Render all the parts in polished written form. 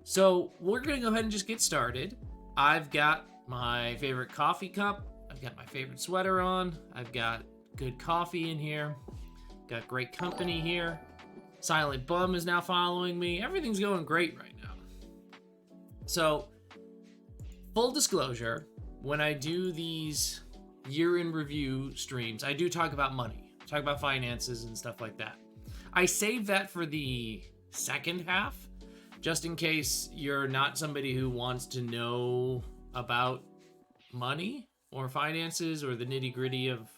So we're going to go ahead and just get started. I've got my favorite coffee cup. I've got my favorite sweater on. I've got good coffee in here. Got great company here. Silent Bum is now following me. Everything's going great right now. So, full disclosure, when I do these year in review streams, I do talk about money, talk about finances and stuff like that. I save that for the second half, just in case you're not somebody who wants to know about money or finances or the nitty gritty of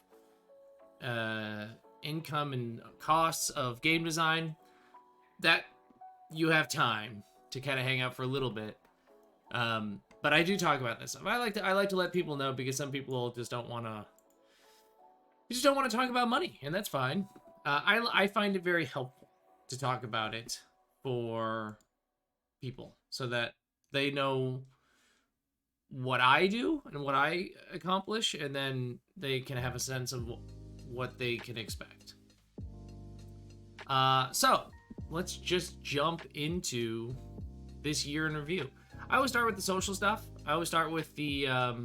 income and costs of game design, that you have time to kind of hang out for a little bit. But I do talk about this stuff. I like to let people know, because some people just don't want to talk about money, and that's fine. I find it very helpful to talk about it for people so that they know what I do and what I accomplish, and then they can have a sense of what they can expect. So let's just jump into this year in review. I always start with the social stuff. I always start with the, how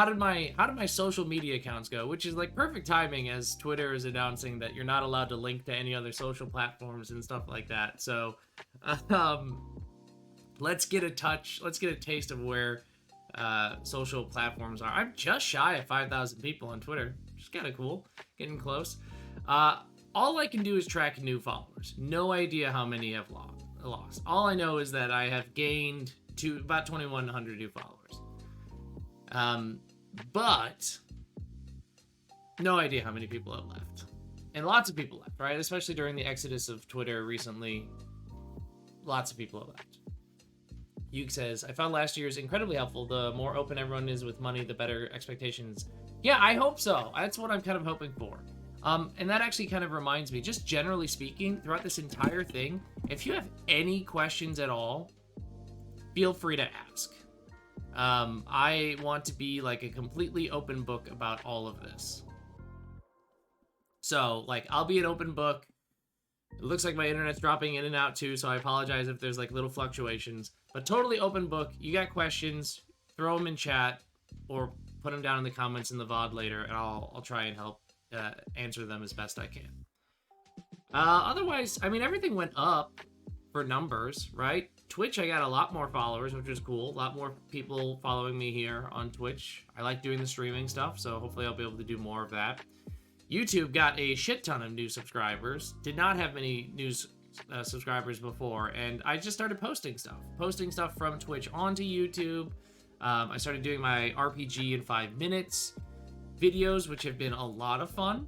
did my social media accounts go? Which is like perfect timing, as Twitter is announcing that you're not allowed to link to any other social platforms and stuff like that. So, let's get a taste of where social platforms are. I'm just shy of 5,000 people on Twitter, which is kind of cool, getting close. All I can do is track new followers. No idea how many I've lost. All I know is that I have gained to about 2,100 new followers. But no idea how many people have left. And lots of people left, right? Especially during the exodus of Twitter recently. Lots of people have left. Yuke says, I found last year's incredibly helpful. The more open everyone is with money, the better expectations. Yeah, I hope so. That's what I'm kind of hoping for. And that actually kind of reminds me, just generally speaking, throughout this entire thing, if you have any questions at all, feel free to ask. I want to be like a completely open book about all of this. So, like, I'll be an open book. It looks like my internet's dropping in and out too, so I apologize if there's like little fluctuations. But totally open book. You got questions, throw them in chat, or put them down in the comments in the VOD later, and I'll try and help answer them as best I can. Otherwise, I mean, everything went up for numbers, right? Twitch, I got a lot more followers, which is cool. A lot more people following me here on Twitch. I like doing the streaming stuff, so hopefully I'll be able to do more of that. YouTube got a shit ton of new subscribers. Did not have many new subscribers before, and I just started posting stuff from Twitch onto YouTube. I started doing my RPG in 5 minutes videos, which have been a lot of fun.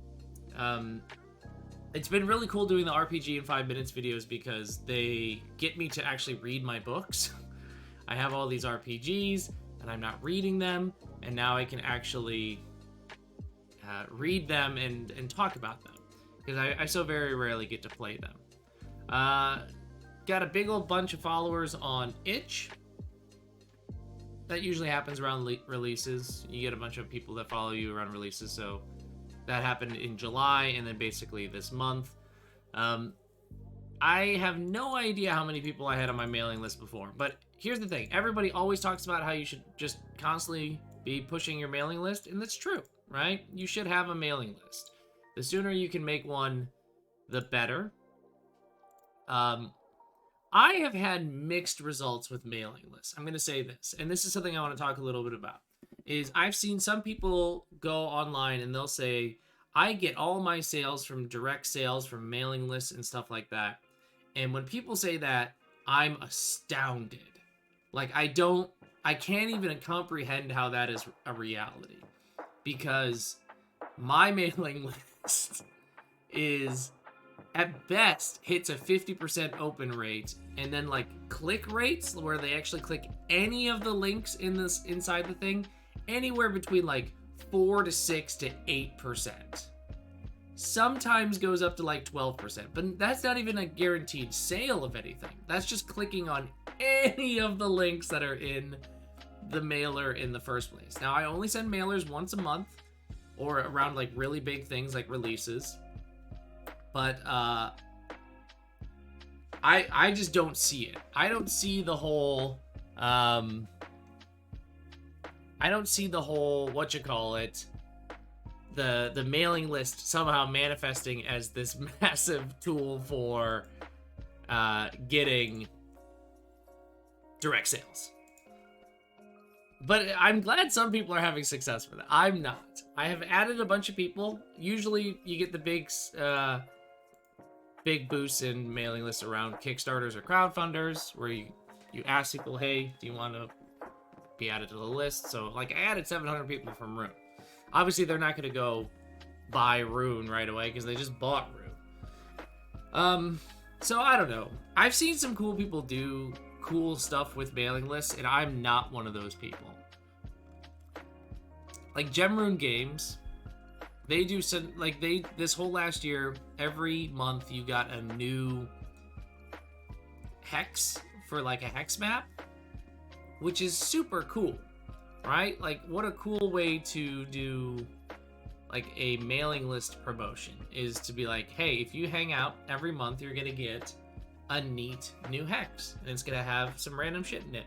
It's been really cool doing the RPG in 5 minutes videos because they get me to actually read my books. I have all these RPGs and I'm not reading them, and now I can actually read them and talk about them, because I so very rarely get to play them. Got a big old bunch of followers on Itch. That usually happens around releases. You get a bunch of people that follow you around releases, so that happened in July, and then basically this month. I have no idea how many people I had on my mailing list before, but here's the thing. Everybody always talks about how you should just constantly be pushing your mailing list, and that's true, right? You should have a mailing list. The sooner you can make one, the better. I have had mixed results with mailing lists. I'm going to say this, and this is something I want to talk a little bit about, is I've seen some people go online and they'll say, I get all my sales from direct sales, from mailing lists and stuff like that. And when people say that, I'm astounded. Like, I can't even comprehend how that is a reality, because my mailing list is, at best, hits a 50% open rate, and then like click rates where they actually click any of the links in this inside the thing, anywhere between like 4 to 6 to 8%. Sometimes goes up to like 12%, but that's not even a guaranteed sale of anything. That's just clicking on any of the links that are in the mailer in the first place. Now, I only send mailers once a month, or around like really big things like releases. But I just don't see it. I don't see the whole the mailing list somehow manifesting as this massive tool for getting direct sales. But I'm glad some people are having success with it. I'm not. I have added a bunch of people. Usually you get the big boosts in mailing lists around Kickstarters or crowdfunders where you ask people, hey, do you want to be added to the list? So like I added 700 people from Rune. Obviously they're not going to go buy Rune right away because they just bought Rune. So I don't know. I've seen some cool people do cool stuff with mailing lists, and I'm not one of those people. Like Gemrune Games, they do some, like this whole last year, every month you got a new hex for like a hex map, which is super cool, right? Like what a cool way to do like a mailing list promotion is to be like, hey, if you hang out every month, you're gonna get a neat new hex, and it's gonna have some random shit in it,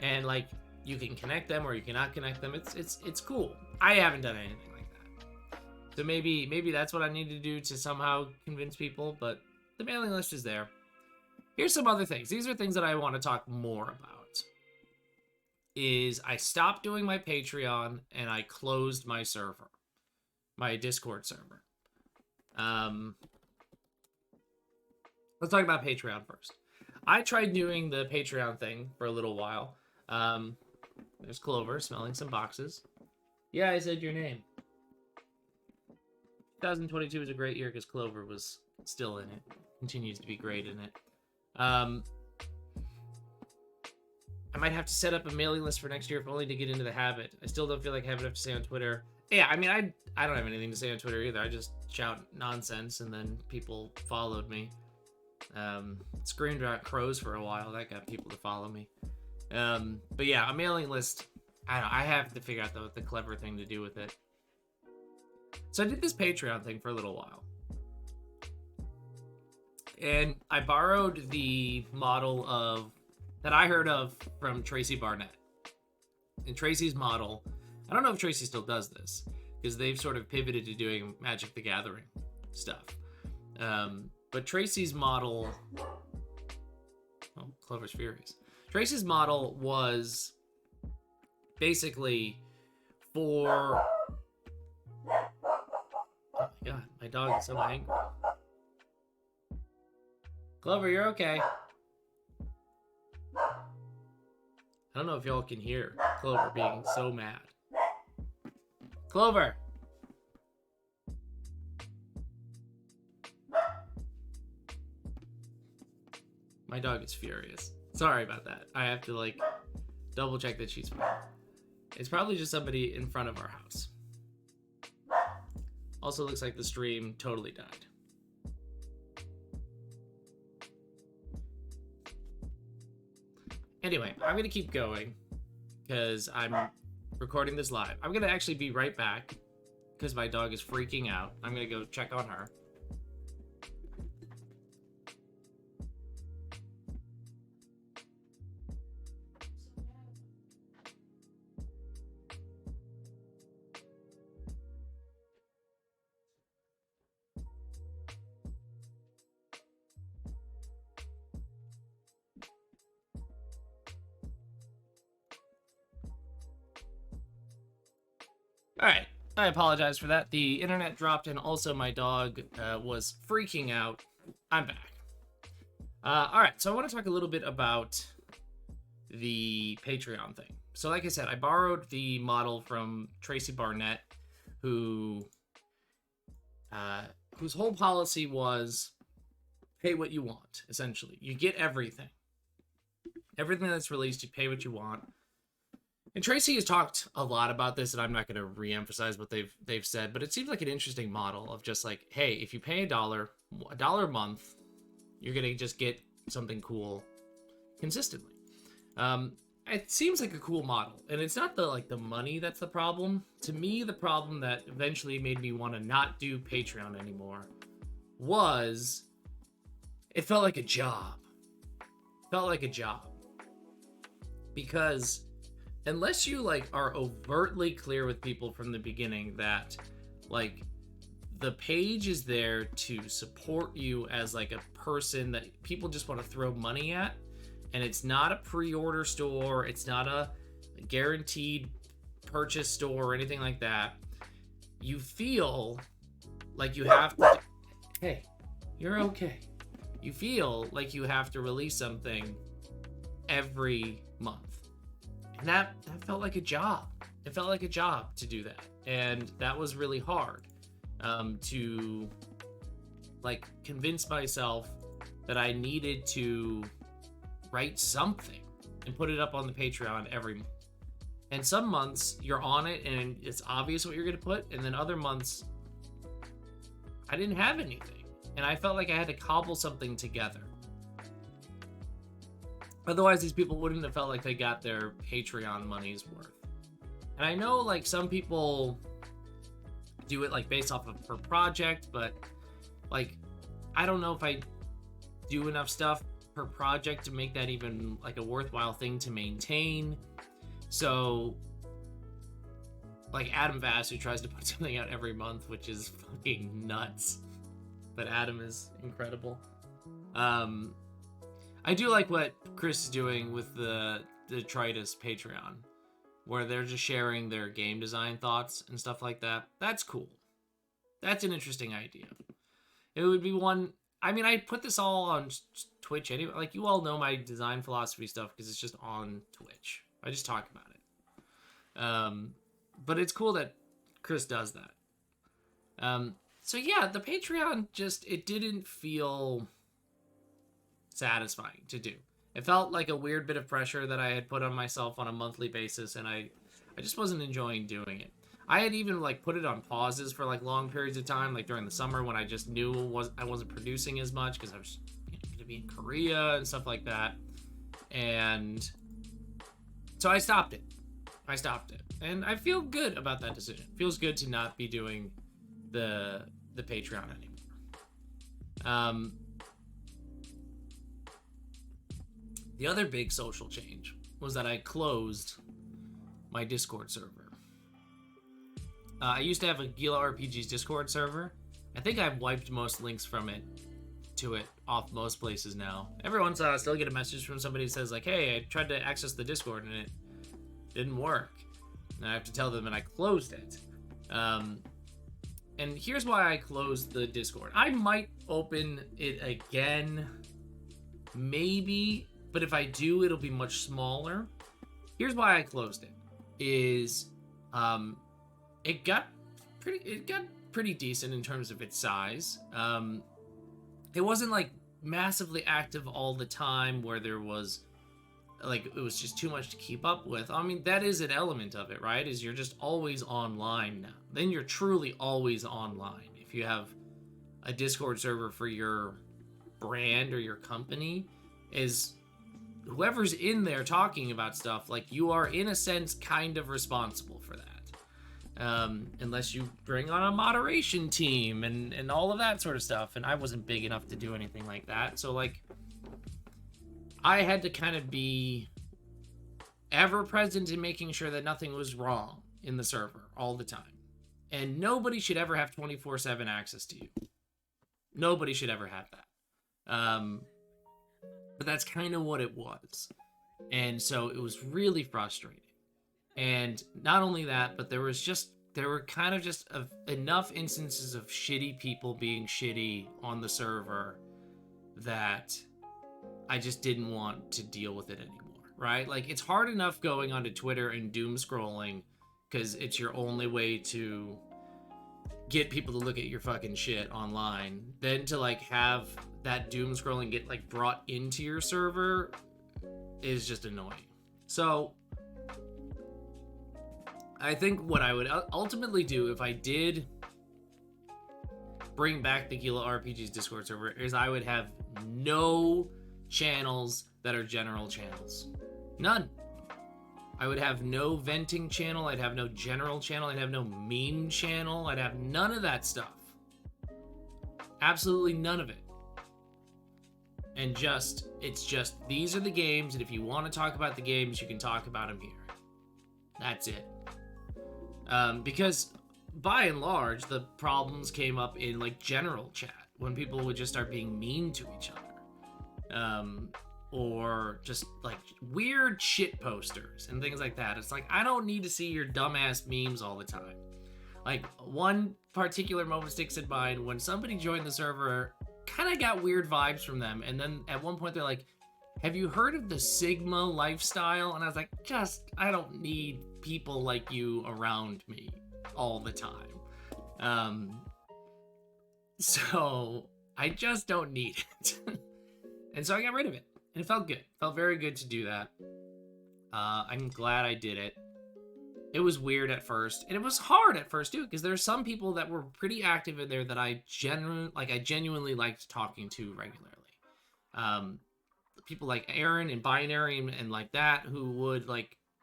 and like you can connect them or you cannot connect them. It's cool. I haven't done anything like that, so maybe that's what I need to do to somehow convince people. But the mailing list is there. Here's some other things. These are things that I want to talk more about. Is I stopped doing my Patreon and I closed my server, my Discord server. Let's talk about Patreon first. I tried doing the Patreon thing for a little while. There's Clover smelling some boxes. Yeah, I said your name. 2022 was a great year because Clover was still in it. Continues to be great in it. I might have to set up a mailing list for next year if only to get into the habit. I still don't feel like I have enough to say on Twitter. Yeah, I mean, I don't have anything to say on Twitter either. I just shout nonsense and then people followed me. Screamed about crows for a while. That got people to follow me. But yeah, a mailing list, I don't know, I have to figure out the clever thing to do with it. So I did this Patreon thing for a little while. And I borrowed the model that I heard of from Tracy Barnett. And Tracy's model, I don't know if Tracy still does this, because they've sort of pivoted to doing Magic the Gathering stuff. But Tracy's model... Oh, Clover's furious. Tracy's model was basically for... Oh my god, my dog is so angry. Clover, you're okay. I don't know if y'all can hear Clover being so mad. Clover! My dog is furious. Sorry about that. I have to, like, double check that she's fine. It's probably just somebody in front of our house. Also looks like the stream totally died. Anyway, I'm going to keep going because I'm recording this live. I'm going to actually be right back because my dog is freaking out. I'm going to go check on her. Alright, I apologize for that. The internet dropped and also my dog was freaking out. I'm back. Alright, so I want to talk a little bit about the Patreon thing. So like I said, I borrowed the model from Tracy Barnett, whose whole policy was pay what you want, essentially. You get everything. Everything that's released, you pay what you want. And Tracy has talked a lot about this, and I'm not going to re-emphasize what they've said, but it seems like an interesting model of just like, hey, if you pay $1 a month, you're going to just get something cool consistently. It seems like a cool model, and it's not the money that's the problem. To me, the problem that eventually made me want to not do Patreon anymore was it felt like a job. Felt like a job. Because unless you like are overtly clear with people from the beginning that like the page is there to support you as like a person that people just want to throw money at, and it's not a pre-order store, it's not a guaranteed purchase store or anything like that, you feel like you have to, hey, you're okay. You feel like you have to release something every month. And that felt like a job. It felt like a job to do that. And that was really hard to like convince myself that I needed to write something and put it up on the Patreon every month. And some months you're on it and it's obvious what you're going to put. And then other months I didn't have anything. And I felt like I had to cobble something together. Otherwise, these people wouldn't have felt like they got their Patreon money's worth. And I know, like, some people do it, like, based off of per project, but, like, I don't know if I do enough stuff per project to make that even, like, a worthwhile thing to maintain. So, like, Adam Vass, who tries to put something out every month, which is fucking nuts. But Adam is incredible. I do like what Chris is doing with the Detritus Patreon, where they're just sharing their game design thoughts and stuff like that. That's cool. That's an interesting idea. It would be one... I mean, I put this all on Twitch anyway. Like, you all know my design philosophy stuff because it's just on Twitch. I just talk about it. But it's cool that Chris does that. So yeah, the Patreon just... It didn't feel satisfying to do. It felt like a weird bit of pressure that I had put on myself on a monthly basis, and I just wasn't enjoying doing it. I had even like put it on pauses for like long periods of time, like during the summer when I just knew I wasn't producing as much because I was going to be in Korea and stuff like that. And so I stopped it. And I feel good about that decision. It feels good to not be doing the Patreon anymore. The other big social change was that I closed my Discord server. I used to have a Gila RPG's Discord server. I think I've wiped most links from it to it off most places now. Every once in a while I still get a message from somebody that says like, hey, I tried to access the Discord and it didn't work. And I have to tell them and I closed it. And here's why I closed the Discord. I might open it again, maybe. But if I do, it'll be much smaller. Here's why I closed it. It got pretty decent in terms of its size. It wasn't like massively active all the time where there was like it was just too much to keep up with. I mean, that is an element of it, right? Is you're just always online now. Then you're truly always online. If you have a Discord server for your brand or your company, is whoever's in there talking about stuff, like you are in a sense kind of responsible for that. Unless you bring on a moderation team and all of that sort of stuff. And I wasn't big enough to do anything like that. So like I had to kind of be ever present in making sure that nothing was wrong in the server all the time. And nobody should ever have 24/7 access to you. Nobody should ever have that. But that's kind of what it was. And so it was really frustrating. And not only that, but there were kind of just enough instances of shitty people being shitty on the server that I just didn't want to deal with it anymore, right? Like, it's hard enough going onto Twitter and doom scrolling because it's your only way to get people to look at your fucking shit online. Then to, like, have that doom scrolling get, like, brought into your server is just annoying. So I think what I would ultimately do if I did bring back the Gila RPG's Discord server is I would have no channels that are general channels. None. I would have no venting channel. I'd have no general channel. I'd have no meme channel. I'd have none of that stuff. Absolutely none of it. and it's just these are the games, and if you want to talk about the games, you can talk about them here. That's it. Because by and large, the problems came up in like general chat when people would just start being mean to each other, or just like weird shit posters and things like that. It's like, I don't need to see your dumbass memes all the time. Like, one particular moment sticks in mind when somebody joined the server, kind of got weird vibes from them, and then at one point they're like, have you heard of the Sigma lifestyle? And I was like, I don't need people like you around me all the time. So I just don't need it. And so I got rid of it, and it felt good. It felt very good to do that. I'm glad I did it. It was weird at first, and it was hard at first too, because there's some people that were pretty active in there that I genuinely liked talking to regularly. People like Aaron and Binary and like that, who would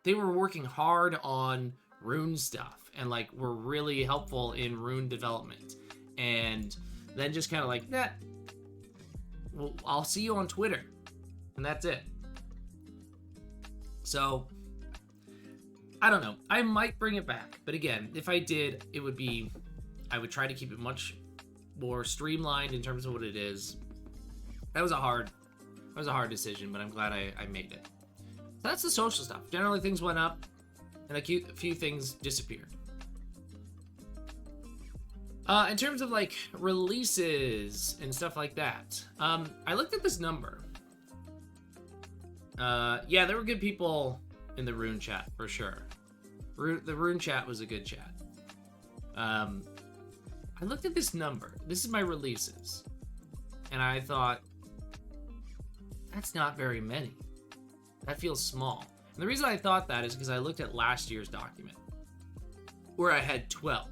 they were working hard on rune stuff and like were really helpful in rune development, and then just kind of like, nah, well, I'll see you on Twitter, and that's it. So I don't know. I might bring it back, but again, if I did, I would try to keep it much more streamlined in terms of what it is. That was a hard decision, but I'm glad I made it. So that's the social stuff. Generally, things went up, and a few things disappeared. In terms of like releases and stuff like that, I looked at this number. Yeah, there were good people in the Rune chat for sure. The Rune chat was a good chat. I looked at this number. This is my releases, and I thought, that's not very many. That feels small. And the reason I thought that is because I looked at last year's document, where I had 12.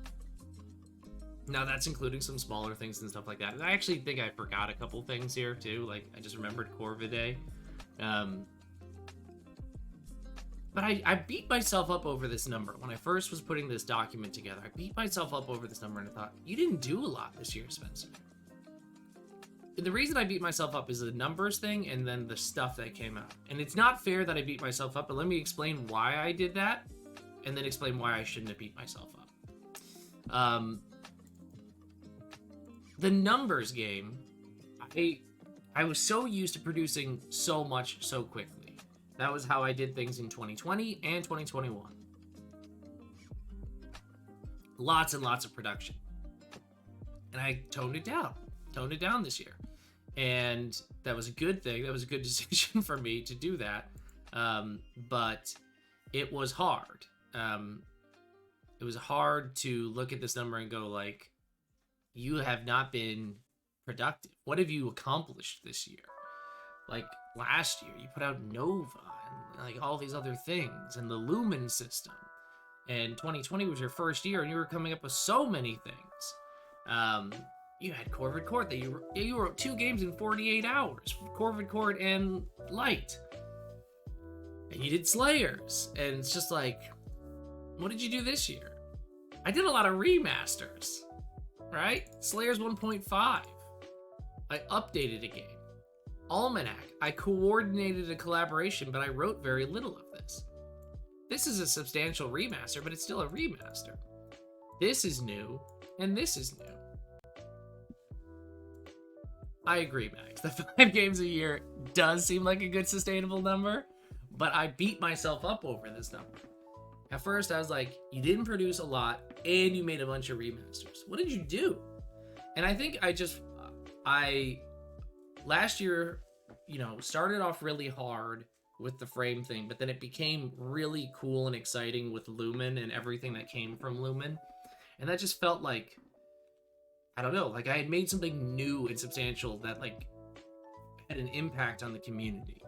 Now that's including some smaller things and stuff like that. And I actually think I forgot a couple things here too. Like, I just remembered Corvidae. But I beat myself up over this number. When I first was putting this document together, I beat myself up over this number and I thought, you didn't do a lot this year, Spencer. The reason I beat myself up is the numbers thing and then the stuff that came out. And it's not fair that I beat myself up, but let me explain why I did that, and then explain why I shouldn't have beat myself up. The numbers game, I was so used to producing so much so quickly. That was how I did things in 2020 and 2021. Lots and lots of production. And I toned it down this year. And that was a good thing. That was a good decision for me to do that. But it was hard. It was hard to look at this number and go like, you have not been productive. What have you accomplished this year? Like last year, you put out Nova and like all these other things and the Lumen system. And 2020 was your first year, and you were coming up with so many things. You had Corvid Court that you wrote 2 games in 48 hours, Corvid Court and Light. And you did Slayers, and it's just like, what did you do this year? I did a lot of remasters, right? Slayers 1.5. I updated a game. Almanac, I coordinated a collaboration, but I wrote very little of this. This is a substantial remaster, but it's still a remaster. This is new, and this is new. I agree, Max. The 5 games a year does seem like a good sustainable number, but I beat myself up over this number. At first, I was like, you didn't produce a lot, and you made a bunch of remasters. What did you do? And I think last year, started off really hard with the frame thing, but then it became really cool and exciting with Lumen and everything that came from Lumen. And that just felt like, I don't know, like I had made something new and substantial that like had an impact on the community.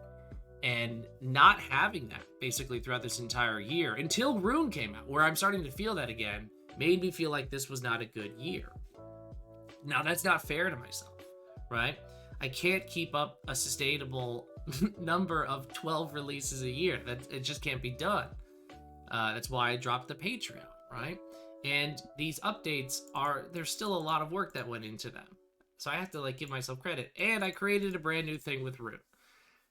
And not having that basically throughout this entire year until Rune came out, where I'm starting to feel that again, made me feel like this was not a good year. Now that's not fair to myself, right? I can't keep up a sustainable number of 12 releases a year. It just can't be done. That's why I dropped the Patreon, right? And these updates there's still a lot of work that went into them. So I have to like give myself credit. And I created a brand new thing with Rune.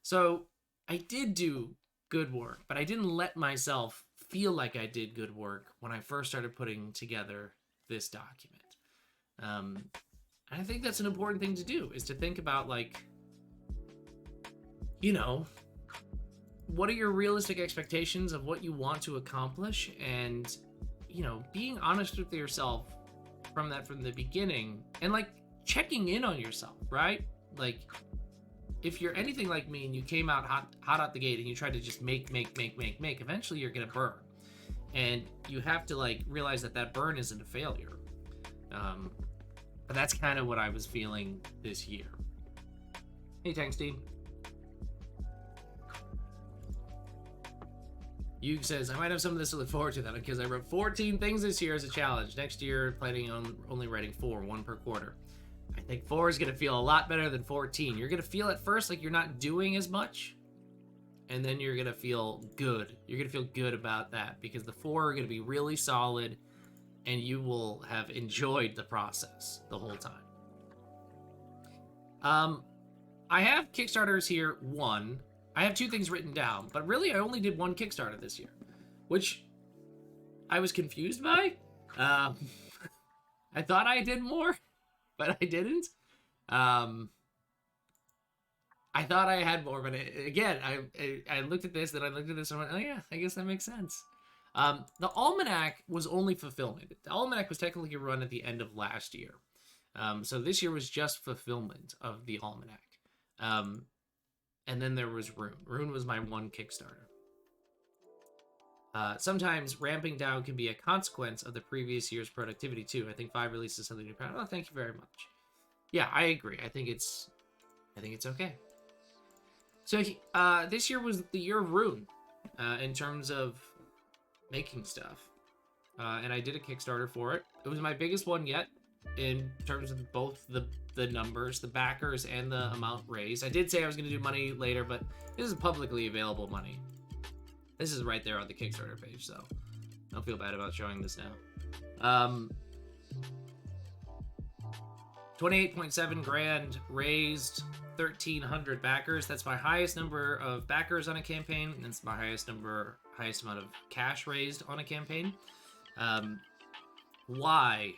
So I did do good work, but I didn't let myself feel like I did good work when I first started putting together this document. I think that's an important thing to do, is to think about, like, you know, what are your realistic expectations of what you want to accomplish, and, you know, being honest with yourself from the beginning, and like checking in on yourself, right? Like, if you're anything like me and you came out hot out the gate and you tried to just make, eventually you're gonna burn, and you have to like realize that burn isn't a failure. But that's kind of what I was feeling this year. Hey, Tankstein. Yug says, I might have some of this to look forward to, then, because I wrote 14 things this year as a challenge. Next year, planning on only writing 4, 1 per quarter. I think 4 is going to feel a lot better than 14. You're going to feel at first like you're not doing as much, and then you're going to feel good. You're going to feel good about that, because the 4 are going to be really solid, and you will have enjoyed the process the whole time. I have Kickstarters here, 1. I have 2 things written down, but really I only did 1 Kickstarter this year, which I was confused by. I thought I did more, but I didn't. I thought I had more, but again, I looked at this, then I looked at this, and I went, oh yeah, I guess that makes sense. The Almanac was only fulfillment. The Almanac was technically run at the end of last year. So this year was just fulfillment of the Almanac. And then there was Rune. Rune was my 1 Kickstarter. Sometimes ramping down can be a consequence of the previous year's productivity too. I think 5 releases something new. Oh, thank you very much. Yeah, I agree. I think it's okay. So this year was the year of Rune, in terms of making stuff, and I did a Kickstarter for it. It was my biggest one yet in terms of both the numbers, the backers, and the amount raised. I did say I was going to do money later, but this is publicly available money. This is right there on the Kickstarter page, so don't feel bad about showing this now. 28.7 grand raised, 1,300 backers. That's my highest number of backers on a campaign. And it's my highest amount of cash raised on a campaign. Why?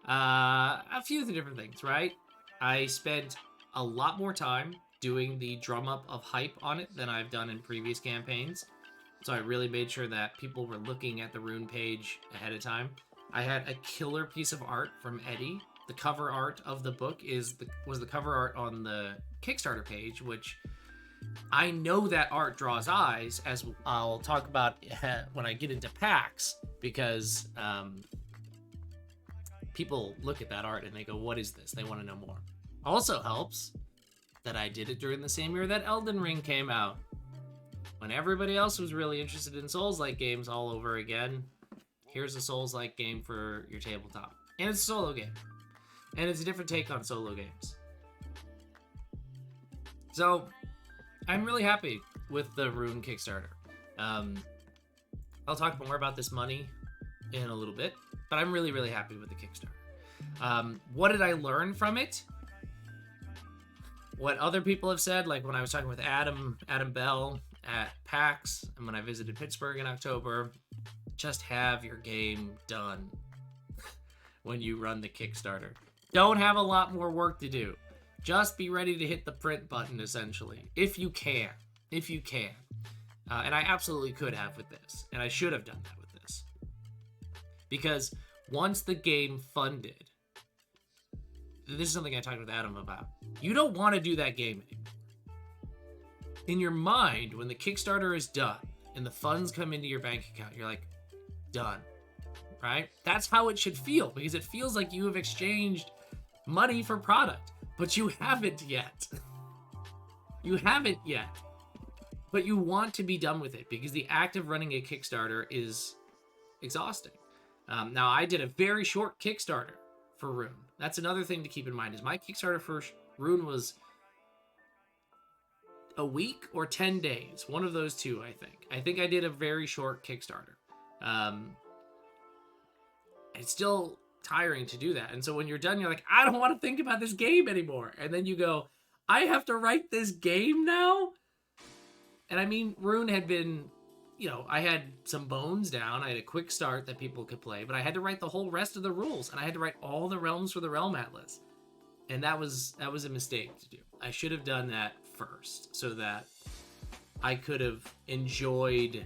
A few of the different things, right? I spent a lot more time doing the drum up of hype on it than I've done in previous campaigns. So I really made sure that people were looking at the Rune page ahead of time. I had a killer piece of art from Eddie. The cover art of the book was the cover art on the Kickstarter page, which I know that art draws eyes, as I'll talk about when I get into packs, because people look at that art and they go, what is this? They want to know more. Also helps that I did it during the same year that Elden Ring came out, when everybody else was really interested in Souls-like games all over again. Here's a Souls-like game for your tabletop. And it's a solo game. And it's a different take on solo games. So, I'm really happy with the Rune Kickstarter. I'll talk more about this money in a little bit, but I'm really, really happy with the Kickstarter. What did I learn from it? What other people have said, like when I was talking with Adam Bell at PAX, and when I visited Pittsburgh in October, just have your game done when you run the Kickstarter. Don't have a lot more work to do. Just be ready to hit the print button, essentially, if you can. If you can. And I absolutely could have with this, and I should have done that with this. Because once the game funded, this is something I talked with Adam about, you don't want to do that game anymore. In your mind, when the Kickstarter is done and the funds come into your bank account, you're like, done, right? That's how it should feel, because it feels like you have exchanged money for product, but you haven't yet. You haven't yet. But you want to be done with it, because the act of running a Kickstarter is exhausting. Now, I did a very short Kickstarter for Rune. That's another thing to keep in mind, is my Kickstarter for Rune was a week or 10 days. One of those two, I think. I think I did a very short Kickstarter. It's still tiring to do that. And so when you're done, you're like, I don't want to think about this game anymore. And then you go, I have to write this game now? And I mean, Rune had been, I had some bones down. I had a quick start that people could play, but I had to write the whole rest of the rules, and I had to write all the realms for the Realm Atlas. And that was a mistake to do. I should have done that first so that I could have enjoyed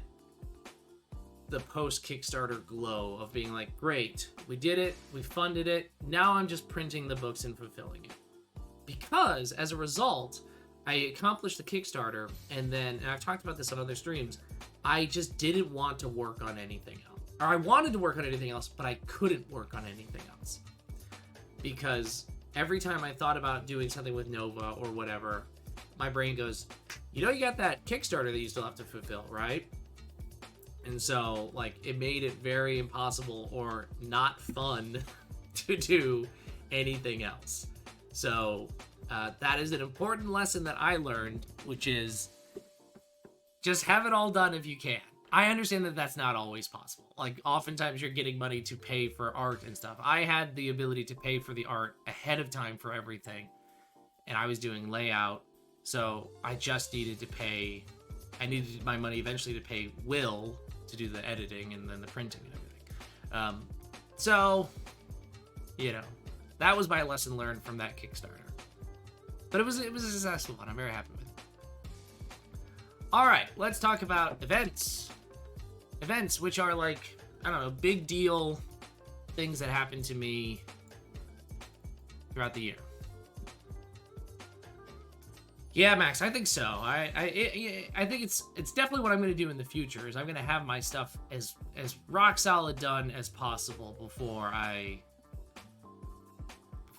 the post-Kickstarter glow of being like, great, we did it, we funded it, now I'm just printing the books and fulfilling it. Because, as a result, I accomplished the Kickstarter, and I've talked about this on other streams, I just didn't want to work on anything else. Or I wanted to work on anything else, but I couldn't work on anything else. Because every time I thought about doing something with Nova or whatever, my brain goes, you got that Kickstarter that you still have to fulfill, right? And so, it made it very impossible or not fun to do anything else. So, that is an important lesson that I learned, which is just have it all done if you can. I understand that that's not always possible. Oftentimes you're getting money to pay for art and stuff. I had the ability to pay for the art ahead of time for everything, and I was doing layout, so I just needed to pay. I needed my money eventually to pay Will to do the editing and then the printing and everything. So, that was my lesson learned from that Kickstarter. But it was a successful one. I'm very happy with it. All right, let's talk about events. Events, which are big deal things that happen to me throughout the year. Yeah, Max, I think so. I think it's definitely what I'm going to do in the future. Is I'm going to have my stuff as rock solid done as possible before I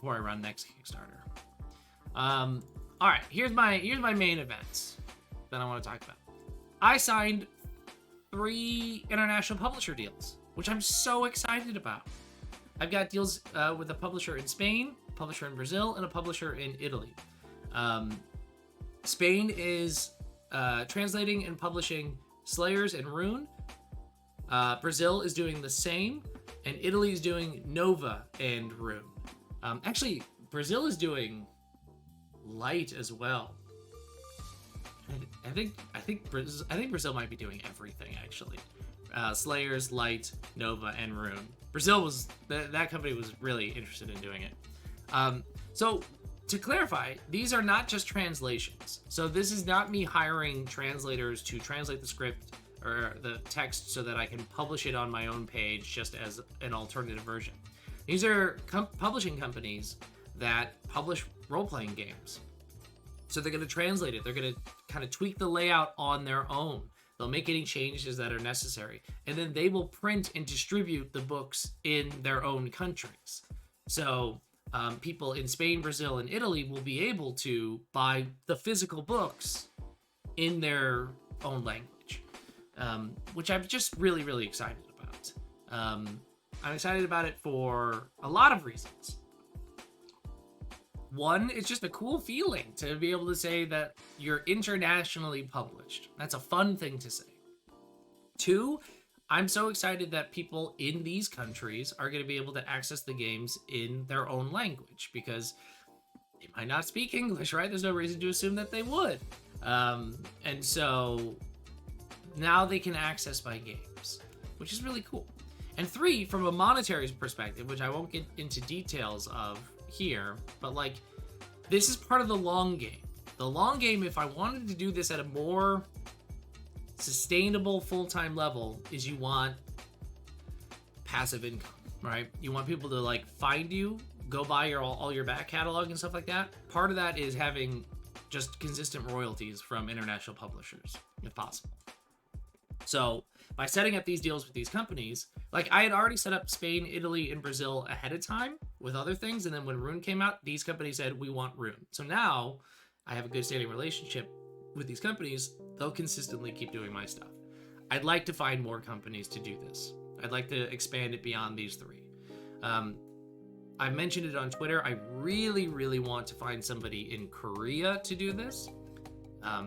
run next Kickstarter. All right, here's my main events that I want to talk about. I signed 3 international publisher deals, which I'm so excited about. I've got deals with a publisher in Spain, a publisher in Brazil, and a publisher in Italy. Spain is translating and publishing Slayers and Rune. Brazil is doing the same, and Italy is doing Nova and Rune. Actually, Brazil is doing Light as well. I think Brazil might be doing everything actually. Slayers, Light, Nova, and Rune. Brazil was that company was really interested in doing it. So to clarify, these are not just translations. So this is not me hiring translators to translate the script or the text so that I can publish it on my own page just as an alternative version. These are publishing companies that publish role-playing games. So they're going to translate it. They're going to kind of tweak the layout on their own. They'll make any changes that are necessary. And then they will print and distribute the books in their own countries. So people in Spain, Brazil, and Italy will be able to buy the physical books in their own language, which I'm just really, really excited about. I'm excited about it for a lot of reasons. One, it's just a cool feeling to be able to say that you're internationally published. That's a fun thing to say. 2, I'm so excited that people in these countries are going to be able to access the games in their own language because they might not speak English, right? There's no reason to assume that they would. And so now they can access my games, which is really cool. And 3, from a monetary perspective, which I won't get into details of here, but this is part of the long game. The long game, if I wanted to do this at a more sustainable full-time level, is you want passive income, right? You want people to find you, go buy all your back catalog and stuff like that. Part of that is having just consistent royalties from international publishers, if possible. So by setting up these deals with these companies, I had already set up Spain, Italy, and Brazil ahead of time with other things. And then when Rune came out, these companies said, we want Rune. So now I have a good standing relationship with these companies. They'll consistently keep doing my stuff. I'd like to find more companies to do this. I'd like to expand it beyond these 3. I mentioned it on Twitter. I really, really want to find somebody in Korea to do this.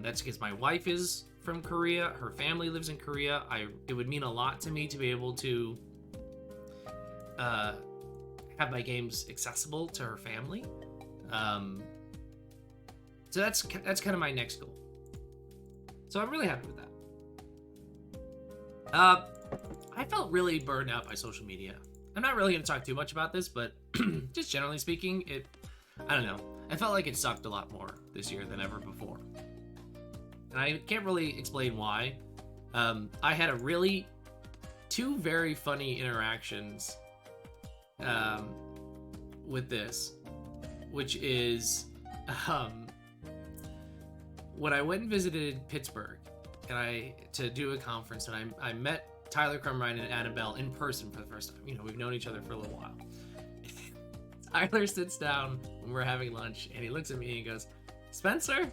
That's because my wife is from Korea. Her family lives in Korea. It would mean a lot to me to be able to have my games accessible to her family. So that's kind of my next goal. So I'm really happy with that. I felt really burned out by social media. I'm not really going to talk too much about this, but just generally speaking, I don't know. I felt like it sucked a lot more this year than ever before. And I can't really explain why. I had two very funny interactions with this, which is when I went and visited Pittsburgh to do a conference, and I met Tyler Crumrine and Annabelle in person for the first time. You know, we've known each other for a little while. Tyler sits down when we're having lunch, and he looks at me and he goes, "Spencer,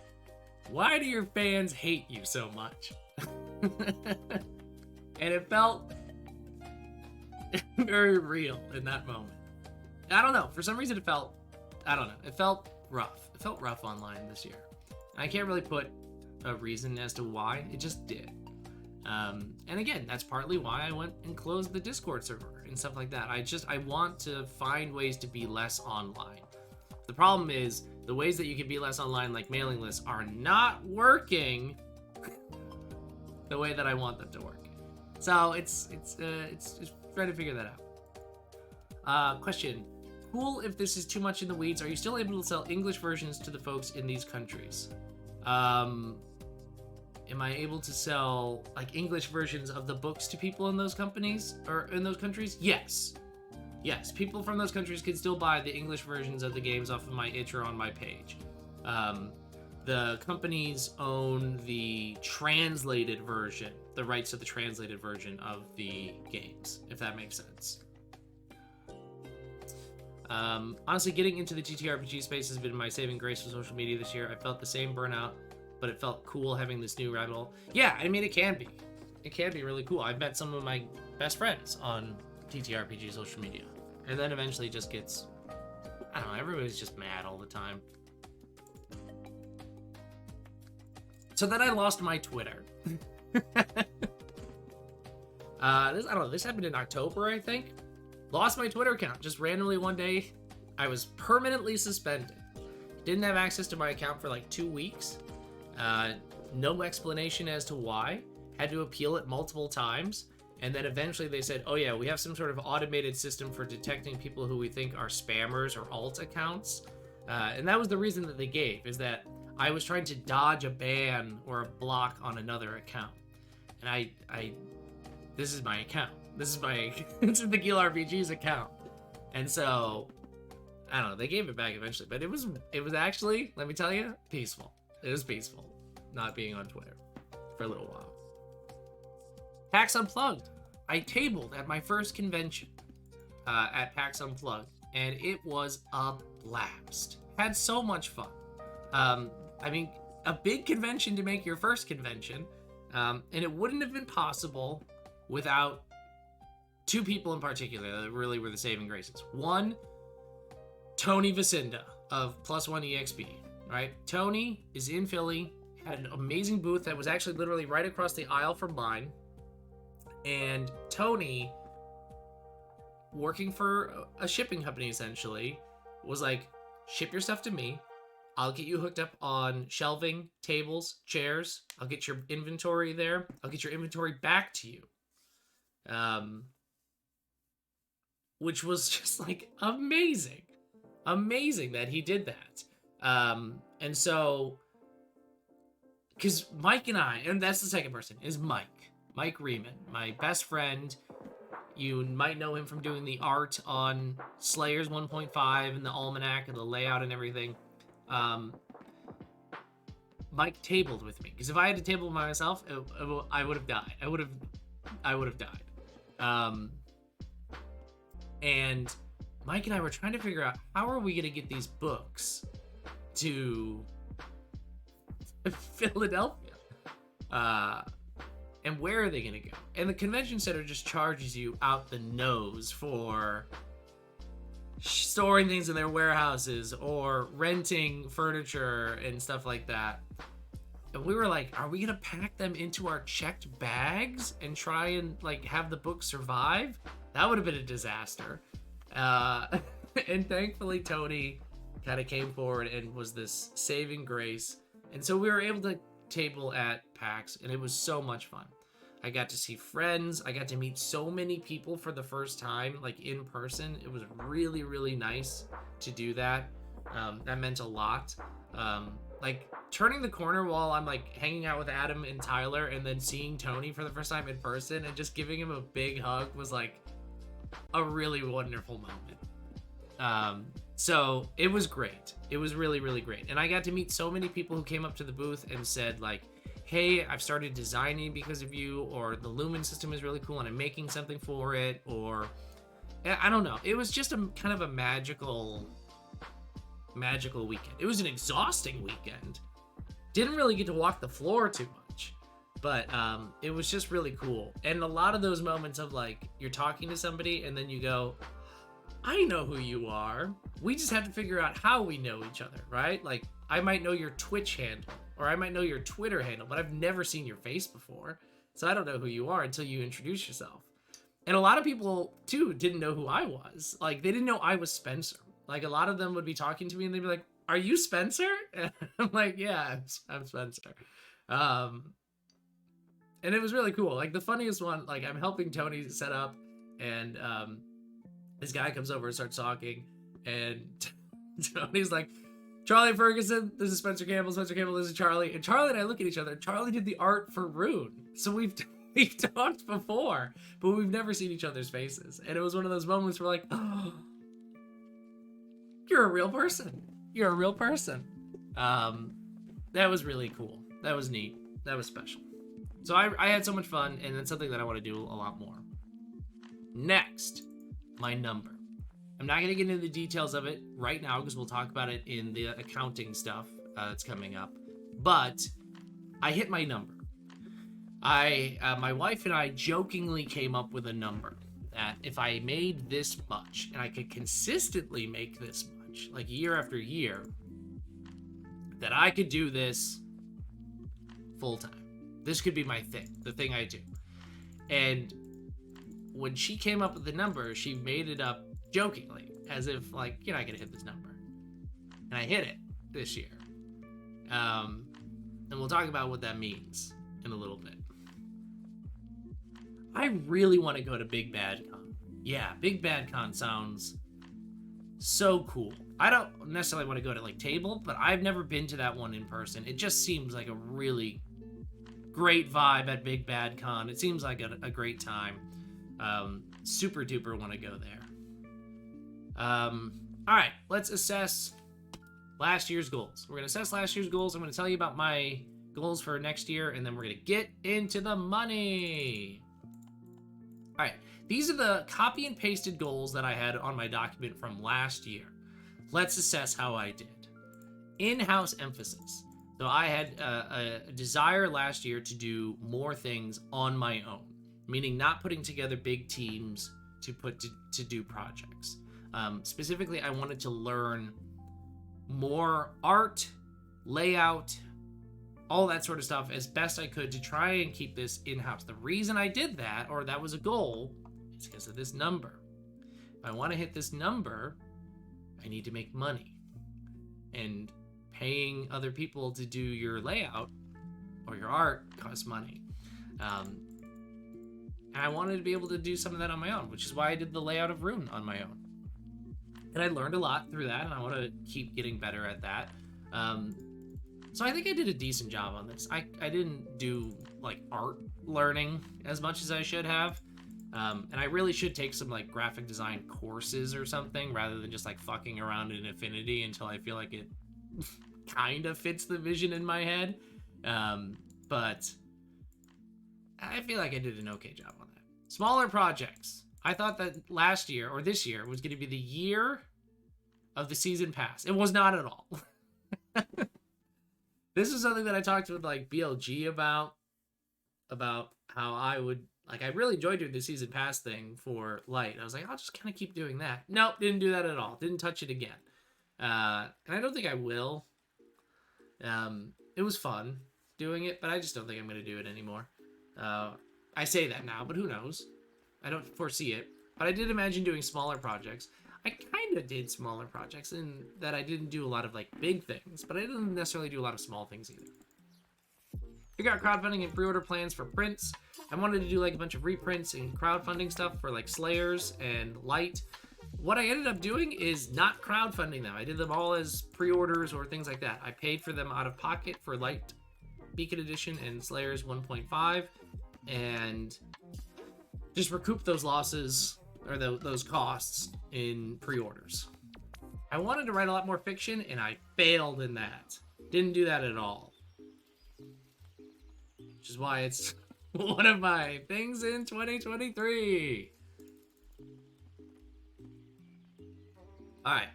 why do your fans hate you so much?" And it felt very real in that moment. I don't know. For some reason, it felt rough. It felt rough online this year. I can't really put a reason as to why. It just did. And again, that's partly why I went and closed the Discord server and stuff like that. I want to find ways to be less online. The problem is the ways that you can be less online, like mailing lists, are not working the way that I want them to work. So it's trying to figure that out. Question. Cool if this is too much in the weeds. Are you still able to sell English versions to the folks in these countries? Am I able to sell like English versions of the books to people in those companies or in those countries? Yes. Yes, people from those countries can still buy the English versions of the games off of my itch or on my page. The companies own the translated version, the rights to the translated version of the games, if that makes sense. Honestly, getting into the TTRPG space has been my saving grace for social media this year. I felt the same burnout, but it felt cool having this new rabbit hole. Yeah, I mean, it can be. It can be really cool. I've met some of my best friends on TTRPG social media. And then eventually it just gets, I don't know, everybody's just mad all the time. So then I lost my Twitter. This happened in October, I think. Lost my Twitter account. Just randomly one day, I was permanently suspended. Didn't have access to my account for like 2 weeks. No explanation as to why. Had to appeal it multiple times. And then eventually they said, oh yeah, we have some sort of automated system for detecting people who we think are spammers or alt accounts. And that was the reason that they gave, is that I was trying to dodge a ban or a block on another account. And this is my account. This is the Gila RPG's account. And so, I don't know, they gave it back eventually. But it was actually, let me tell you, peaceful. It was peaceful not being on Twitter for a little while. PAX Unplugged. I tabled at my first convention at PAX Unplugged, and it was a blast. Had so much fun. I mean, a big convention to make your first convention, and it wouldn't have been possible without two people in particular that really were the saving graces. One, Tony Vicinda of Plus One EXP. Right? Tony is in Philly, had an amazing booth that was actually literally right across the aisle from mine. And Tony, working for a shipping company essentially, was like, ship your stuff to me. I'll get you hooked up on shelving, tables, chairs. I'll get your inventory there. I'll get your inventory back to you. Which was just like amazing. Amazing that he did that. And so, because Mike and I, and that's the second person, is Mike Riemann, my best friend. You might know him from doing the art on Slayers 1.5 and the Almanac and the layout and everything. Mike tabled with me, because if I had to table by myself, I would have died. I would have died. And Mike and I were trying to figure out, how are we going to get these books to Philadelphia? And where are they going to go? And the convention center just charges you out the nose for storing things in their warehouses or renting furniture and stuff like that. And we were like, are we going to pack them into our checked bags and try and like have the book survive? That would have been a disaster. Uh, and thankfully, Tony kind of came forward and was this saving grace. And so we were able to table at PAX, and it was so much fun. I got to see friends. I got to meet so many people for the first time, like in person. It was really, really nice to do that. That meant a lot. Like turning the corner while I'm like hanging out with Adam and Tyler and then seeing Tony for the first time in person and just giving him a big hug was like a really wonderful moment. So it was great. It was really, really great. And I got to meet so many people who came up to the booth and said like, hey, I've started designing because of you, or the Lumen system is really cool and I'm making something for it, or I don't know. It was just a kind of a magical weekend. It was an exhausting weekend. Didn't really get to walk the floor too much, but it was just really cool. And a lot of those moments of like, you're talking to somebody and then you go, I know who you are. We just have to figure out how we know each other, right? Like, I might know your Twitch handle, or I might know your Twitter handle, but I've never seen your face before. So I don't know who you are until you introduce yourself. And a lot of people, too, didn't know who I was. Like, they didn't know I was Spencer. Like, a lot of them would be talking to me, and they'd be like, are you Spencer? And I'm like, yeah, I'm Spencer. And it was really cool. Like, the funniest one, like, I'm helping Tony set up, and this guy comes over and starts talking, and Tony's like, Charlie Ferguson, this is Spencer Campbell, this is Charlie. And Charlie and I look at each other. Charlie did the art for Rune. So we've talked before, but we've never seen each other's faces. And it was one of those moments where like, oh, you're a real person. You're a real person. That was really cool. That was neat. That was special. So I had so much fun, and it's something that I want to do a lot more. Next, my number. I'm not going to get into the details of it right now because we'll talk about it in the accounting stuff that's coming up. But I hit my number. My wife and I jokingly came up with a number that if I made this much and I could consistently make this much, like year after year, that I could do this full time. This could be my thing, the thing I do. And when she came up with the number, she made it up jokingly, as if like, you're not gonna hit this number. And I hit it this year. And we'll talk about what that means in a little bit. I really want to go to Big Bad Con. Yeah, Big Bad Con sounds so cool. I don't necessarily want to go to like Table, but I've never been to that one in person. It just seems like a really great vibe at Big Bad Con. It seems like a great time. Super duper want to go there. All right, let's assess last year's goals. We're going to assess last year's goals. I'm going to tell you about my goals for next year, and then we're going to get into the money. All right, these are the copy and pasted goals that I had on my document from last year. Let's assess how I did. In-house emphasis. So I had a desire last year to do more things on my own, meaning not putting together big teams to do projects. Specifically, I wanted to learn more art, layout, all that sort of stuff as best I could to try and keep this in-house. The reason I did that, or that was a goal, is because of this number. If I want to hit this number, I need to make money. And paying other people to do your layout or your art costs money. And I wanted to be able to do some of that on my own, which is why I did the layout of Rune on my own. And I learned a lot through that, and I want to keep getting better at that. So I think I did a decent job on this. I didn't do like art learning as much as I should have. And I really should take some like graphic design courses or something rather than just like fucking around in Affinity until I feel like it kind of fits the vision in my head. But I feel like I did an okay job on that. Smaller projects. I thought that last year or this year was going to be the year of the season pass. It was not at all. This is something that I talked with like BLG about how I would like. I really enjoyed doing the season pass thing for Light. I was like, I'll just kind of keep doing that. Nope, didn't do that at all. Didn't touch it again. And I don't think I will. It was fun doing it, but I just don't think I'm going to do it anymore. I say that now, but who knows? I don't foresee it. But I did imagine doing smaller projects. I kind of did smaller projects in that I didn't do a lot of like big things, but I didn't necessarily do a lot of small things either. Figure out crowdfunding and pre-order plans for prints. I wanted to do like a bunch of reprints and crowdfunding stuff for like Slayers and Light. What I ended up doing is not crowdfunding them. I did them all as pre-orders or things like that. I paid for them out of pocket for Light Beacon Edition and Slayers 1.5 and just recoup those losses or those costs in pre-orders. I wanted to write a lot more fiction and I failed in that. Didn't do that at all. Which is why it's one of my things in 2023. Alright,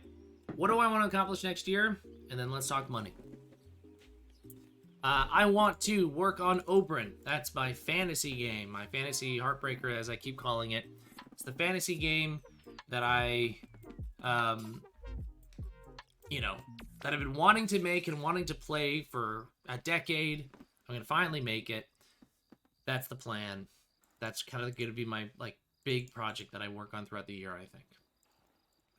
what do I want to accomplish next year? And then let's talk money. I want to work on Oberyn. That's my fantasy game, my fantasy heartbreaker, as I keep calling it. It's the fantasy game that that I've been wanting to make and wanting to play for a decade. I'm going to finally make it. That's the plan. That's kind of going to be my, big project that I work on throughout the year, I think.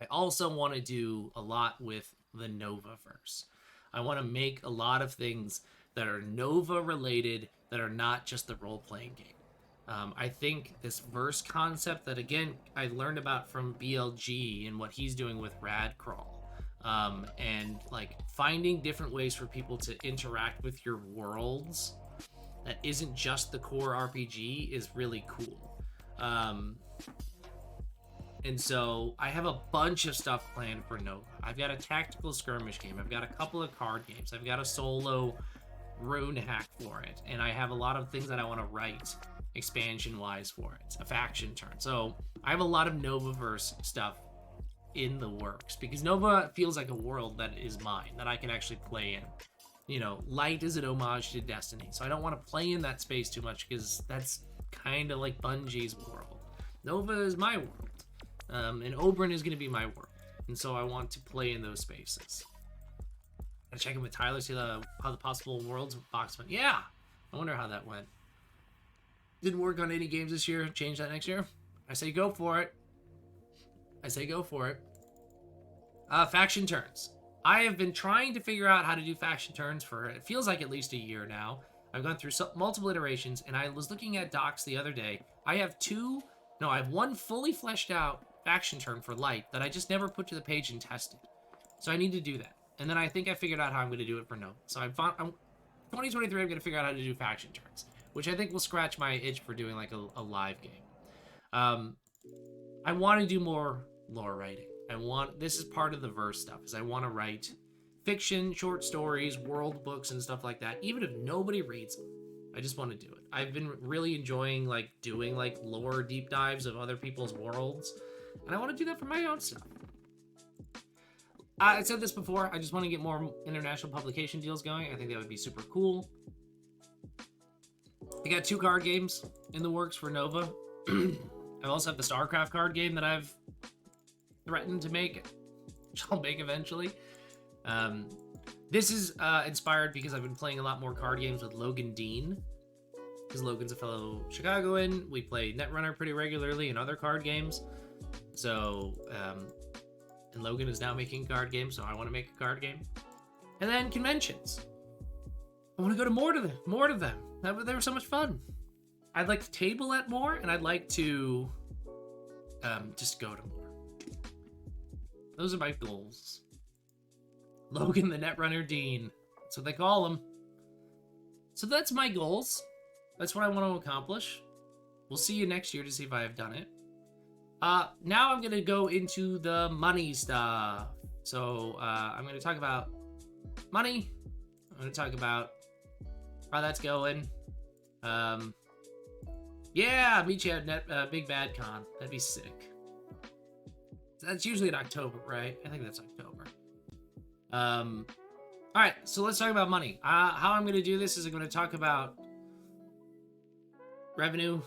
I also want to do a lot with the Novaverse. I want to make a lot of things that are Nova related that are not just the role-playing game. I think this verse concept that, again, I learned about from BLG and what he's doing with Radcrawl, and finding different ways for people to interact with your worlds that isn't just the core RPG is really cool. And so I have a bunch of stuff planned for Nova. I've got a tactical skirmish game. I've got a couple of card games. I've got a solo rune hack for it. And I have a lot of things that I want to write expansion-wise for it. A faction turn. So I have a lot of Novaverse stuff in the works because Nova feels like a world that is mine, that I can actually play in. Light is an homage to Destiny. So I don't want to play in that space too much because that's kind of like Bungie's world. Nova is my world. And Oberyn is going to be my world. And so I want to play in those spaces. Gotta check in with Tyler, see how the possible worlds box went. Yeah! I wonder how that went. Didn't work on any games this year. Change that next year. I say go for it. Faction turns. I have been trying to figure out how to do faction turns for, it feels like at least a year now. I've gone through multiple iterations, and I was looking at docs the other day. I have one fully fleshed out faction turn for Light that I just never put to the page and tested. So I need to do that. And then I think I figured out how I'm going to do it for Nova. So 2023, I'm going to figure out how to do faction turns, which I think will scratch my itch for doing a live game. I want to do more lore writing. This is part of the verse stuff, is I want to write fiction, short stories, world books, and stuff like that, even if nobody reads them. I just want to do it. I've been really enjoying doing lore deep dives of other people's worlds, and I want to do that for my own stuff. I said this before, I just want to get more international publication deals going. I think that would be super cool. I got 2 card games in the works for Nova. I also have the StarCraft card game that I've threatened to make, which I'll make eventually. This is inspired because I've been playing a lot more card games with Logan Dean, because Logan's a fellow Chicagoan. We play Netrunner pretty regularly and other card games. So, and Logan is now making a card game, so I want to make a card game. And then conventions. I want to go to more to them. They were so much fun. I'd like to table at more, and I'd like to just go to more. Those are my goals. Logan the Netrunner Dean. That's what they call him. So that's my goals. That's what I want to accomplish. We'll see you next year to see if I have done it. Now I'm going to go into the money stuff. So I'm going to talk about money. I'm going to talk about how that's going. Yeah, meet you at Big Bad Con. That'd be sick. That's usually in October, right? I think that's October. All right, so let's talk about money. How I'm going to do this is I'm going to talk about revenue,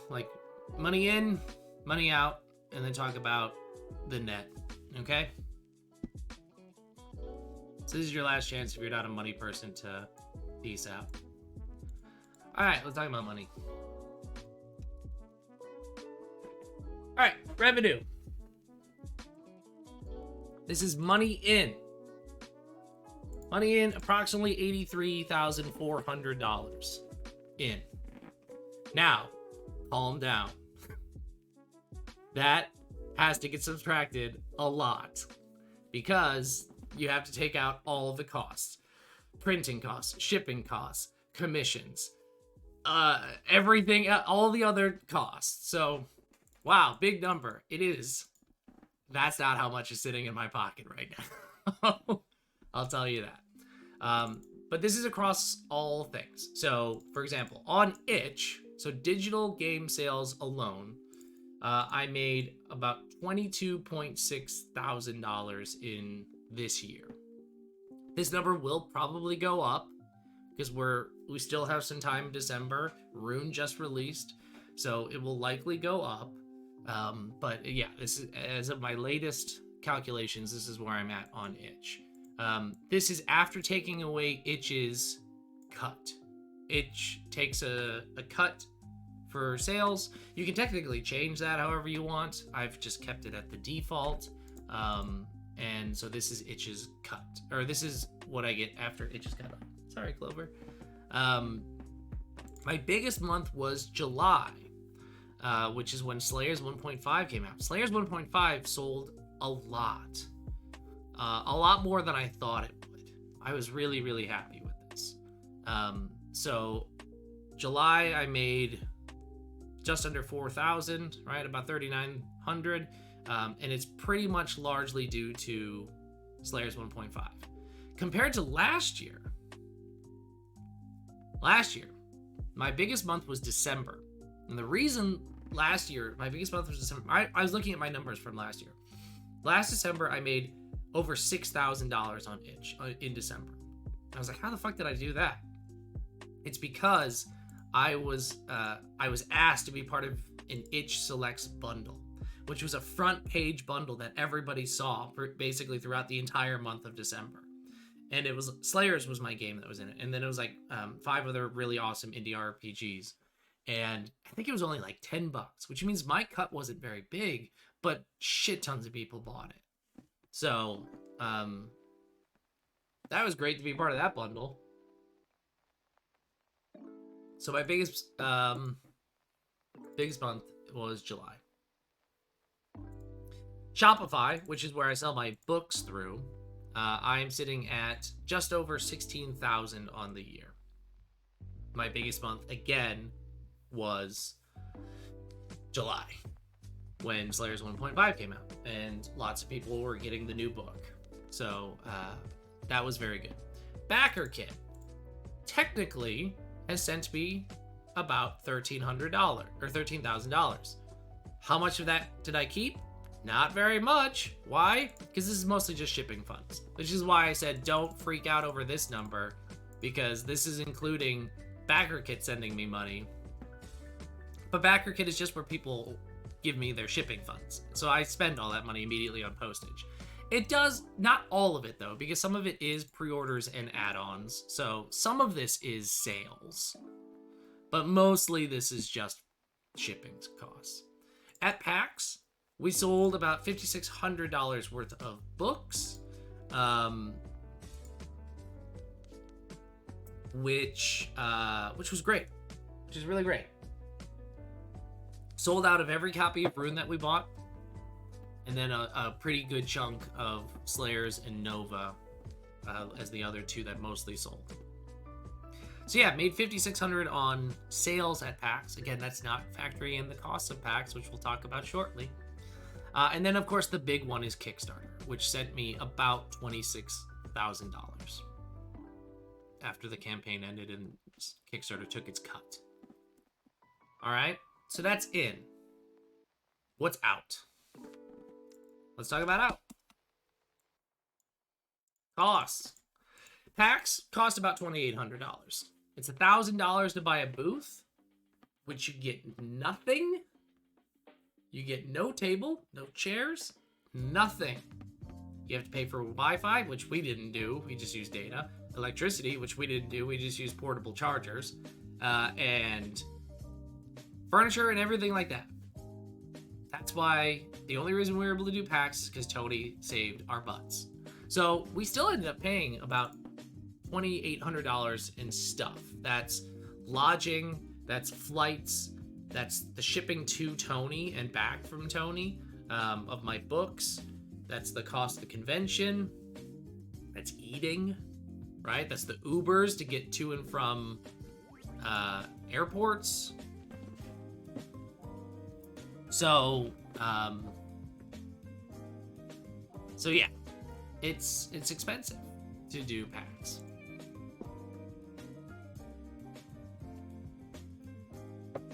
money in, money out, and then talk about the net, okay? So this is your last chance if you're not a money person to peace out. All right, let's talk about money. All right, revenue. This is money in. Money in, approximately $83,400 in. Now, calm down. That has to get subtracted a lot because you have to take out all of the costs. Printing costs, shipping costs, commissions, everything, all the other costs. So, wow, big number. It is. That's not how much is sitting in my pocket right now. I'll tell you that. But this is across all things. So, for example, on itch, so digital game sales alone, I made about $22.6 thousand in this year. This number will probably go up because we still have some time in December. Rune just released, so it will likely go up. But yeah, this is, as of my latest calculations, this is where I'm at on itch. This is after taking away itch's cut. Itch takes a cut for sales. You can technically change that however you want. I've just kept it at the default. And so this is itch's cut, or this is what I get after itch's cut. Sorry, Clover. My biggest month was July, which is when Slayers 1.5 came out. Slayers 1.5 sold a lot more than I thought it would. I was really, really happy with this. So July, I made just under 4,000, right? About 3,900. And it's pretty much largely due to Slayers 1.5. Compared to last year, my biggest month was December. And the reason last year, my biggest month was December, I was looking at my numbers from last year. Last December, I made over $6,000 on itch in December. I was like, how the fuck did I do that? It's because I was asked to be part of an itch selects bundle, which was a front page bundle that everybody saw basically throughout the entire month of December. And it was Slayers was my game that was in it. And then it was like 5 other really awesome indie RPGs. And I think it was only like $10, which means my cut wasn't very big, but shit tons of people bought it. So that was great to be part of that bundle. So my biggest month was July. Shopify, which is where I sell my books through, I am sitting at just over 16,000 on the year. My biggest month again was July, when Slayers 1.5 came out, and lots of people were getting the new book. So that was very good. BackerKit technically has sent me about $1,300 or $13,000. How much of that did I keep? Not very much. Why? Because this is mostly just shipping funds, which is why I said don't freak out over this number, because this is including BackerKit sending me money. But BackerKit is just where people give me their shipping funds. So I spend all that money immediately on postage. It does, not all of it though, because some of it is pre-orders and add-ons. So some of this is sales, but mostly this is just shipping costs. At PAX, we sold about $5,600 worth of books, which was great, which is really great. Sold out of every copy of Rune that we bought, and then a pretty good chunk of Slayers and Nova as the other two that mostly sold. So yeah, made $5,600 on sales at PAX. Again, that's not factoring in the costs of PAX, which we'll talk about shortly. And then, of course, the big one is Kickstarter, which sent me about $26,000 after the campaign ended and Kickstarter took its cut. All right, so that's in. What's out? Let's talk about out. Costs. PAX cost about $2,800. It's $1,000 to buy a booth, which you get nothing. You get no table, no chairs, nothing. You have to pay for Wi-Fi, which we didn't do. We just used data. Electricity, which we didn't do. We just used portable chargers. And furniture and everything like that. That's why the only reason we were able to do packs is because Tony saved our butts. So we still ended up paying about $2,800 in stuff. That's lodging, that's flights, that's the shipping to Tony and back from Tony of my books. That's the cost of the convention. That's eating, right? That's the Ubers to get to and from airports. So yeah, it's expensive to do packs.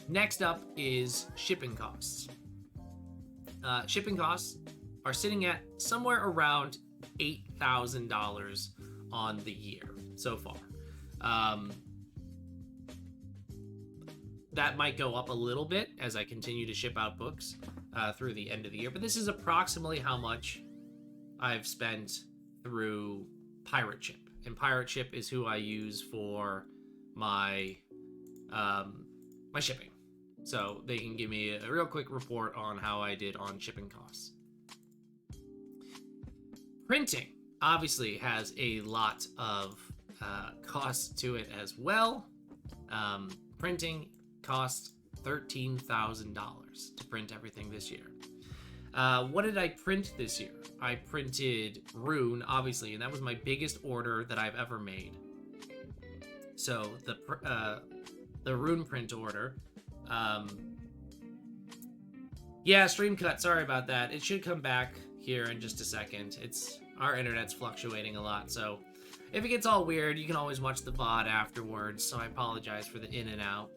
Next up is shipping costs. Shipping costs are sitting at somewhere around $8,000 on the year so far. That might go up a little bit as I continue to ship out books through the end of the year, but this is approximately how much I've spent through Pirate Ship. And Pirate Ship is who I use for my my shipping. So they can give me a real quick report on how I did on shipping costs. Printing obviously has a lot of costs to it as well. Printing cost $13,000 to print everything this year. What did I print this year? I printed Rune, obviously, and that was my biggest order that I've ever made. So the Rune print order. Yeah, stream cut. Sorry about that. It should come back here in just a second. Our internet's fluctuating a lot, so if it gets all weird, you can always watch the VOD afterwards. So I apologize for the in and out.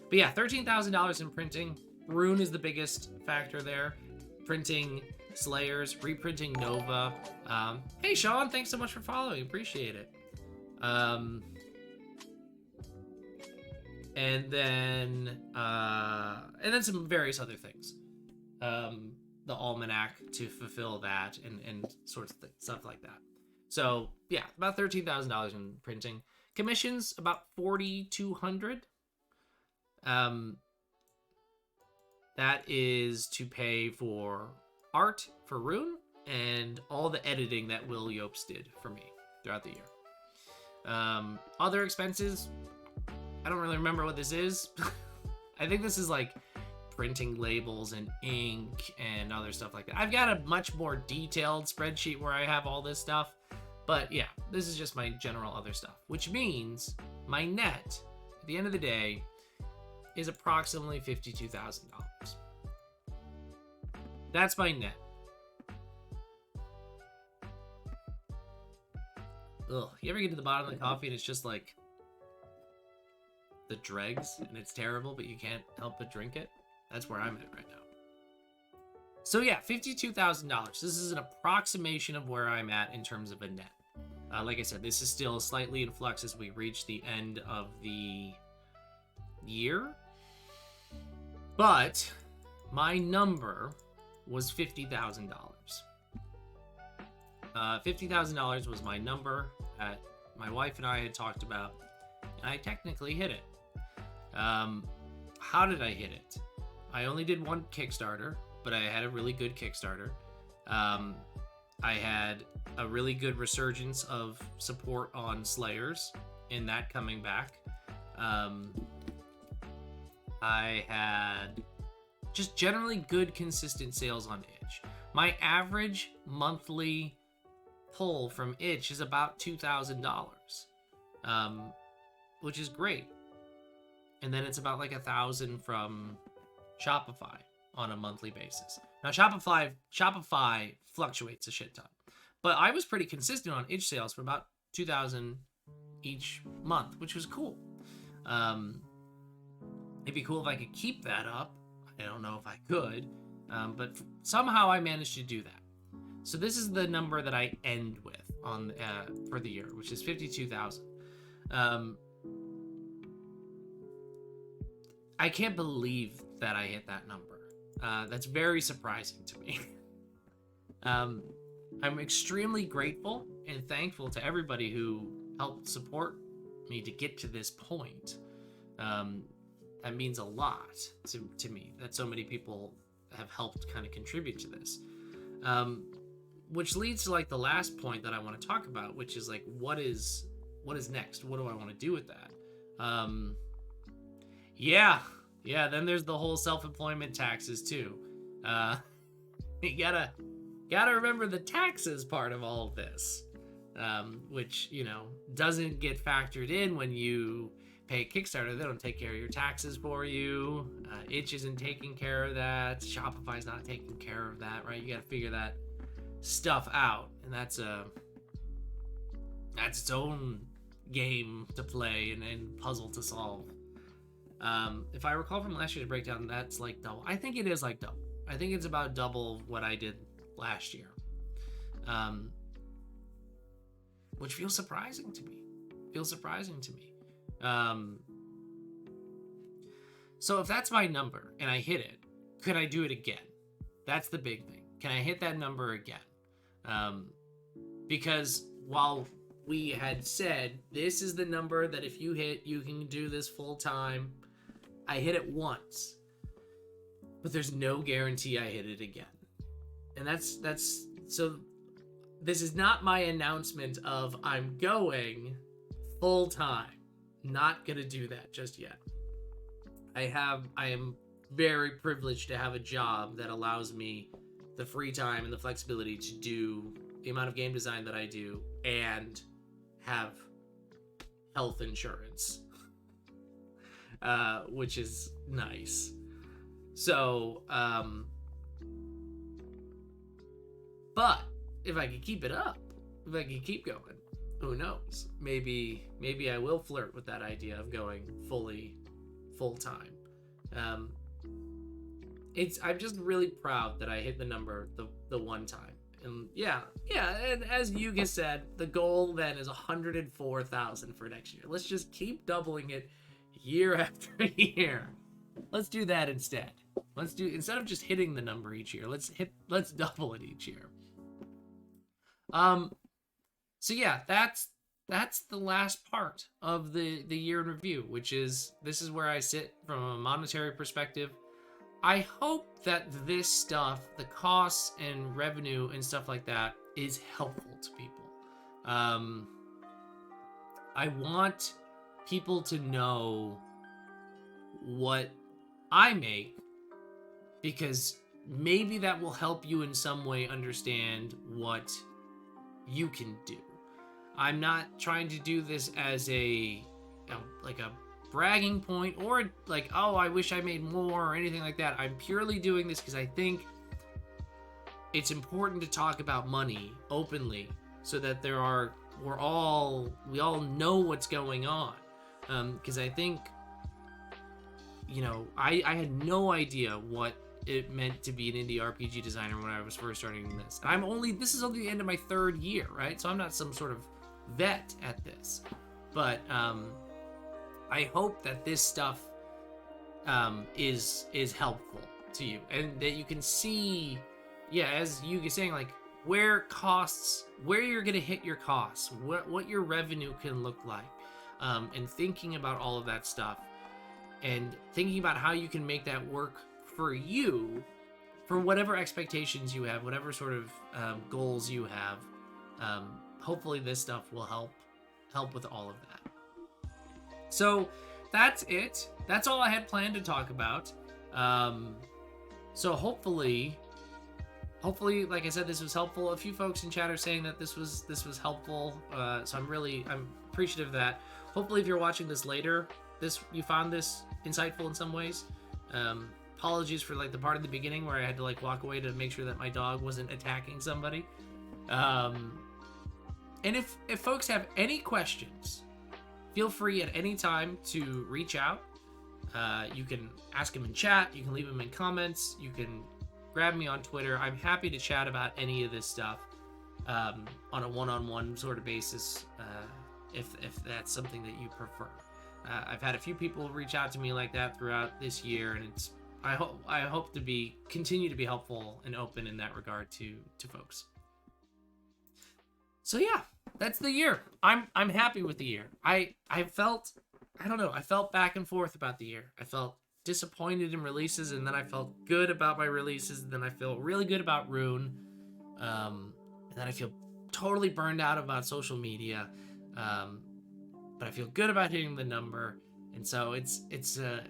But yeah, $13,000 in printing. Rune is the biggest factor there. Printing Slayers, reprinting Nova. Hey Sean, thanks so much for following. Appreciate it. And then some various other things. The almanac to fulfill that and sorts of stuff like that. So yeah, about $13,000 in printing. Commissions about $4,200. That is to pay for art for Rune and all the editing that Will Yopes did for me throughout the year. Other expenses, I don't really remember what this is. I think this is like printing labels and ink and other stuff like that. I've got a much more detailed spreadsheet where I have all this stuff. But yeah, this is just my general other stuff, which means my net at the end of the day is approximately $52,000. That's my net. Ugh, you ever get to the bottom of the coffee and it's just like the dregs and it's terrible, but you can't help but drink it? That's where I'm at right now. So yeah, $52,000. This is an approximation of where I'm at in terms of a net. Like I said, this is still slightly in flux as we reach the end of the year. But my number was $50,000. $50,000 was my number that my wife and I had talked about, and I technically hit it. How did I hit it? I only did one Kickstarter, but I had a really good Kickstarter. I had a really good resurgence of support on Slayers in that coming back. I had just generally good, consistent sales on Itch. My average monthly pull from Itch is about $2,000, which is great. And then it's about like $1,000 from Shopify on a monthly basis. Now Shopify fluctuates a shit ton, but I was pretty consistent on Itch sales for about $2,000 each month, which was cool. It'd be cool if I could keep that up. I don't know if I could, but somehow I managed to do that. So this is the number that I end with on for the year, which is $52,000. I can't believe that I hit that number. That's very surprising to me. I'm extremely grateful and thankful to everybody who helped support me to get to this point. That means a lot to me that so many people have helped kind of contribute to this. Which leads to like the last point that I want to talk about, which is like what is next? What do I want to do with that? Yeah, then there's the whole self-employment taxes too. You gotta remember the taxes part of all of this, which, you know, doesn't get factored in when you pay Kickstarter. They don't take care of your taxes for you. Itch isn't taking care of that. Shopify's not taking care of that, right? You gotta figure that stuff out, and that's its own game to play and puzzle to solve. If I recall from last year's breakdown, that's like double. I think it is like double. I think it's about double what I did last year, which feels surprising to me. So if that's my number and I hit it, could I do it again? That's the big thing. Can I hit that number again? Because while we had said this is the number that if you hit, you can do this full time, I hit it once, but there's no guarantee I hit it again. And that's so this is not my announcement of I'm going full time. Not gonna do that just yet. I am very privileged to have a job that allows me the free time and the flexibility to do the amount of game design that I do and have health insurance, which is nice. So, but if I could keep it up, if I could keep going, who knows? Maybe I will flirt with that idea of going full time. I'm just really proud that I hit the number the one time. And yeah, and as Yuga said, the goal then is 104,000 for next year. Let's just keep doubling it year after year. Let's do that instead. Instead of just hitting the number each year, let's double it each year. So yeah, that's the last part of the year in review, which is this is where I sit from a monetary perspective. I hope that this stuff, the costs and revenue and stuff like that, is helpful to people. I want people to know what I make, because maybe that will help you in some way understand what you can do. I'm not trying to do this as a bragging point or like, oh, I wish I made more or anything like that. I'm purely doing this because I think it's important to talk about money openly so that we all know what's going on. Because I think, you know, I had no idea what it meant to be an indie RPG designer when I was first starting this. This is only the end of my third year, right? So I'm not some sort of vet at this, but I hope that this stuff is helpful to you, and that you can see, as you were saying, like where you're gonna hit your costs, what your revenue can look like, and thinking about all of that stuff, and thinking about how you can make that work for you, for whatever expectations you have, whatever sort of goals you have. Hopefully this stuff will help with all of that. So that's it. That's all I had planned to talk about. So hopefully, like I said, this was helpful. A few folks in chat are saying that this was helpful. So I'm appreciative of that. Hopefully, if you're watching this later, you found this insightful in some ways. Apologies for like the part in the beginning where I had to like walk away to make sure that my dog wasn't attacking somebody. And if folks have any questions, feel free at any time to reach out. You can ask them in chat. You can leave them in comments. You can grab me on Twitter. I'm happy to chat about any of this stuff on a one-on-one sort of basis, if that's something that you prefer. I've had a few people reach out to me like that throughout this year, and I hope to continue to be helpful and open in that regard to folks. So yeah, that's the year. I'm happy with the year. I felt back and forth about the year. I felt disappointed in releases, and then I felt good about my releases, and then I feel really good about Rune, and then I feel totally burned out about social media, but I feel good about hitting the number, and so it's a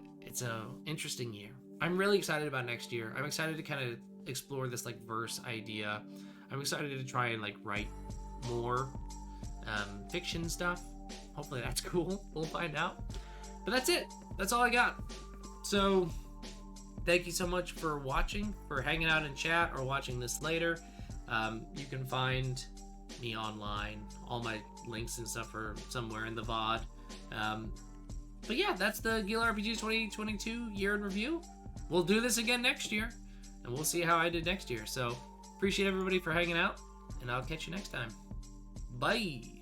interesting year. I'm really excited about next year. I'm excited to kind of explore this like verse idea. I'm excited to try and like write more fiction stuff. Hopefully that's cool. We'll find out. But that's it. That's all I got. So thank you so much for watching, for hanging out in chat or watching this later. You can find me online. All my links and stuff are somewhere in the VOD. But yeah, that's the Gila RPGs 2022 year in review. We'll do this again next year, and we'll see how I did next year. So appreciate everybody for hanging out, and I'll catch you next time. Bye.